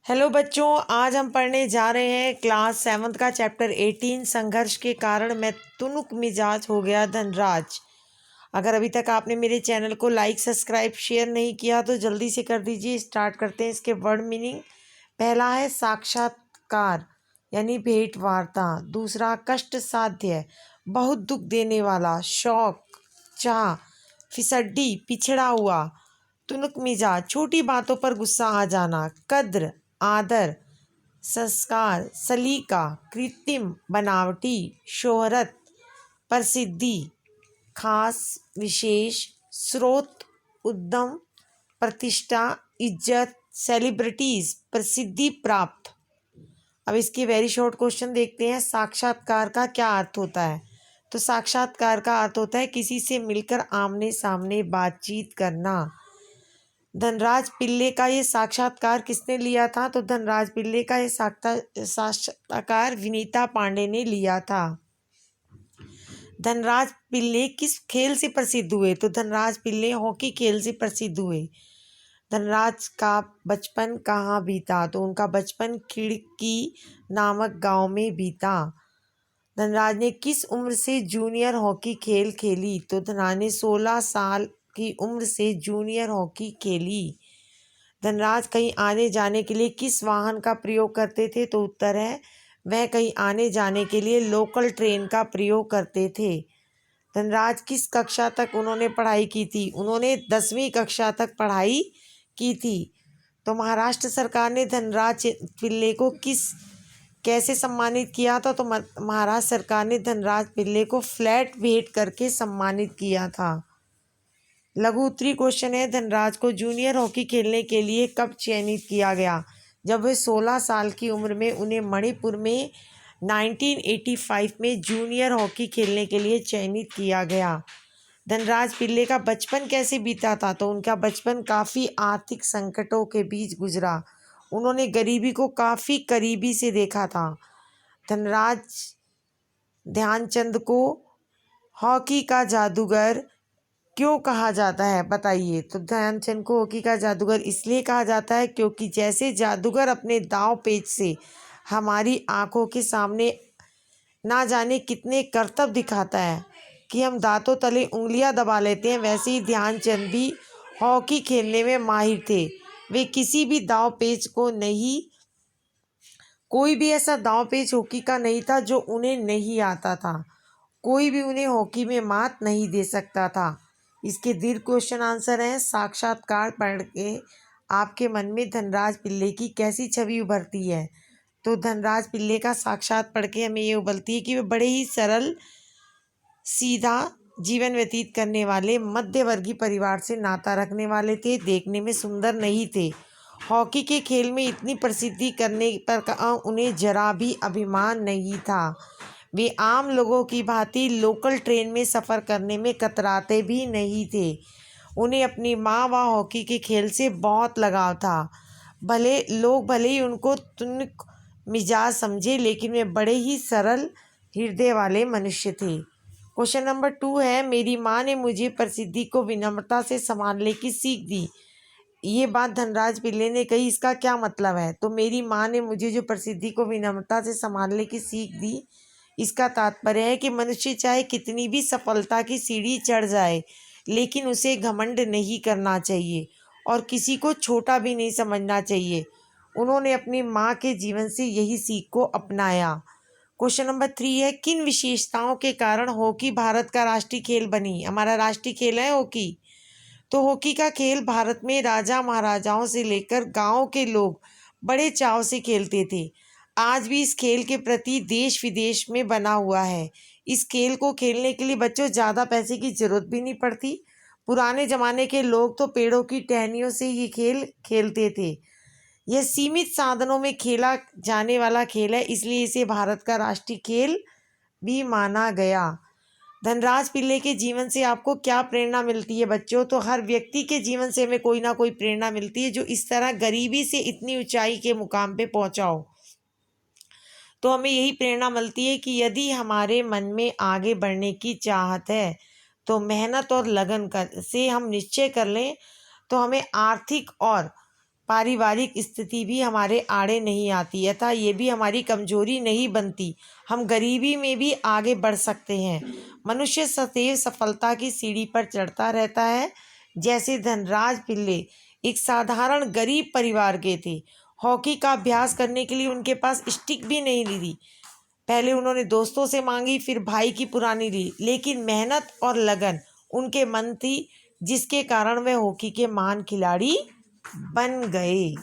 Hello बच्चों, आज हम पढ़ने जा रहे हैं क्लास 7th का चैप्टर 18 संघर्ष के कारण मैं तुनुक मिजाज हो गया धनराज। अगर अभी तक आपने मेरे चैनल को लाइक सब्सक्राइब शेयर नहीं किया तो जल्दी से कर दीजिए। स्टार्ट करते हैं इसके वर्ड मीनिंग। पहला है साक्षात्कार यानी भेंट वार्ता। दूसरा कष्ट साध्य, बहुत दुख देने वाला। शौक, चाह। फिसड्डी, पिछड़ा हुआ। तुनुक मिजाज, छोटी बातों पर गुस्सा आ जाना। कद्र, आदर। संस्कार, सलीका। कृत्रिम, बनावटी। शोहरत, प्रसिद्धि। खास, विशेष। स्रोत, उद्यम। प्रतिष्ठा, इज्जत। सेलिब्रिटीज, प्रसिद्धि प्राप्त। अब इसकी वेरी शॉर्ट क्वेश्चन देखते हैं। साक्षात्कार का क्या अर्थ होता है? तो साक्षात्कार का अर्थ होता है किसी से मिलकर आमने सामने बातचीत करना। धनराज पिल्ले का ये साक्षात्कार किसने लिया था? तो धनराज पिल्ले का ये साक्षात्कार विनीता पांडे ने लिया था। धनराज पिल्ले किस खेल से प्रसिद्ध हुए? तो धनराज पिल्ले हॉकी खेल से प्रसिद्ध हुए। धनराज का बचपन कहाँ बीता? तो उनका बचपन खिड़की नामक गांव में बीता। धनराज ने किस उम्र से जूनियर हॉकी खेल खेली? तो धनराज ने 16 साल की उम्र से जूनियर हॉकी खेली। धनराज कहीं आने जाने के लिए किस वाहन का प्रयोग करते थे? तो उत्तर है वह कहीं आने जाने के लिए लोकल ट्रेन का प्रयोग करते थे। धनराज किस कक्षा तक उन्होंने पढ़ाई की थी? उन्होंने 10वीं कक्षा तक पढ़ाई की थी। तो महाराष्ट्र सरकार ने धनराज पिल्ले को कैसे सम्मानित किया था? तो महाराष्ट्र सरकार ने धनराज पिल्ले को फ्लैट भेंट करके सम्मानित किया था। लघु उत्तरी क्वेश्चन है, धनराज को जूनियर हॉकी खेलने के लिए कब चयनित किया गया? जब वे 16 साल की उम्र में उन्हें मणिपुर में 1985 में जूनियर हॉकी खेलने के लिए चयनित किया गया। धनराज पिल्ले का बचपन कैसे बीता था? तो उनका बचपन काफ़ी आर्थिक संकटों के बीच गुजरा। उन्होंने गरीबी को काफ़ी करीबी से देखा था। धनराज ध्यानचंद को हॉकी का जादूगर क्यों कहा जाता है? बताइए। तो ध्यानचंद को हॉकी का जादूगर इसलिए कहा जाता है क्योंकि जैसे जादूगर अपने दांव पेच से हमारी आंखों के सामने ना जाने कितने करतब दिखाता है कि हम दांतों तले उंगलियां दबा लेते हैं, वैसे ही ध्यानचंद भी हॉकी खेलने में माहिर थे। वे किसी भी दांव पेच को नहीं, कोई भी ऐसा दांव पेच हॉकी का नहीं था जो उन्हें नहीं आता था। कोई भी उन्हें हॉकी में मात नहीं दे सकता था। इसके दीर्घ क्वेश्चन आंसर हैं। साक्षात्कार पढ़ के आपके मन में धनराज पिल्ले की कैसी छवि उभरती है? तो धनराज पिल्ले का साक्षात पढ़ के हमें ये उबलती है कि वे बड़े ही सरल सीधा जीवन व्यतीत करने वाले मध्यवर्गीय परिवार से नाता रखने वाले थे। देखने में सुंदर नहीं थे। हॉकी के खेल में इतनी प्रसिद्धि करने पर उन्हें जरा भी अभिमान नहीं था। वे आम लोगों की भांति लोकल ट्रेन में सफ़र करने में कतराते भी नहीं थे। उन्हें अपनी माँ व हॉकी के खेल से बहुत लगाव था। भले ही उनको तुनक मिजाज समझे, लेकिन वे बड़े ही सरल हृदय वाले मनुष्य थे। क्वेश्चन नंबर 2 है, मेरी माँ ने मुझे प्रसिद्धि को विनम्रता से संभालने की सीख दी। ये बात धनराज पिल्ले ने कही, इसका क्या मतलब है? तो मेरी माँ ने मुझे जो प्रसिद्धि को विनम्रता से संभालने की सीख दी, इसका तात्पर्य है कि मनुष्य चाहे कितनी भी सफलता की सीढ़ी चढ़ जाए, लेकिन उसे घमंड नहीं करना चाहिए और किसी को छोटा भी नहीं समझना चाहिए। उन्होंने अपनी माँ के जीवन से यही सीख को अपनाया। क्वेश्चन नंबर 3 है, किन विशेषताओं के कारण हॉकी भारत का राष्ट्रीय खेल बनी? हमारा राष्ट्रीय खेल है हॉकी। तो हॉकी का खेल भारत में राजा महाराजाओं से लेकर गांव के लोग बड़े चाव से खेलते थे। आज भी इस खेल के प्रति देश विदेश में बना हुआ है। इस खेल को खेलने के लिए बच्चों ज़्यादा पैसे की जरूरत भी नहीं पड़ती। पुराने ज़माने के लोग तो पेड़ों की टहनियों से ये खेल खेलते थे। यह सीमित साधनों में खेला जाने वाला खेल है, इसलिए इसे भारत का राष्ट्रीय खेल भी माना गया। धनराज पिल्ले के जीवन से आपको क्या प्रेरणा मिलती है बच्चों? तो हर व्यक्ति के जीवन से हमें कोई ना कोई प्रेरणा मिलती है जो इस तरह गरीबी से इतनी ऊंचाई के मुकाम पे पहुंचा हो। तो हमें यही प्रेरणा मिलती है कि यदि हमारे मन में आगे बढ़ने की चाहत है तो मेहनत और लगन से हम निश्चय कर लें तो हमें आर्थिक और पारिवारिक स्थिति भी हमारे आड़े नहीं आती, अतः ये भी हमारी कमजोरी नहीं बनती। हम गरीबी में भी आगे बढ़ सकते हैं। मनुष्य सदैव सफलता की सीढ़ी पर चढ़ता रहता है। जैसे धनराज पिल्ले एक साधारण गरीब परिवार के थे। हॉकी का अभ्यास करने के लिए उनके पास स्टिक भी नहीं थी। पहले उन्होंने दोस्तों से मांगी, फिर भाई की पुरानी ली, लेकिन मेहनत और लगन उनके मन थी, जिसके कारण वे हॉकी के महान खिलाड़ी बन गए।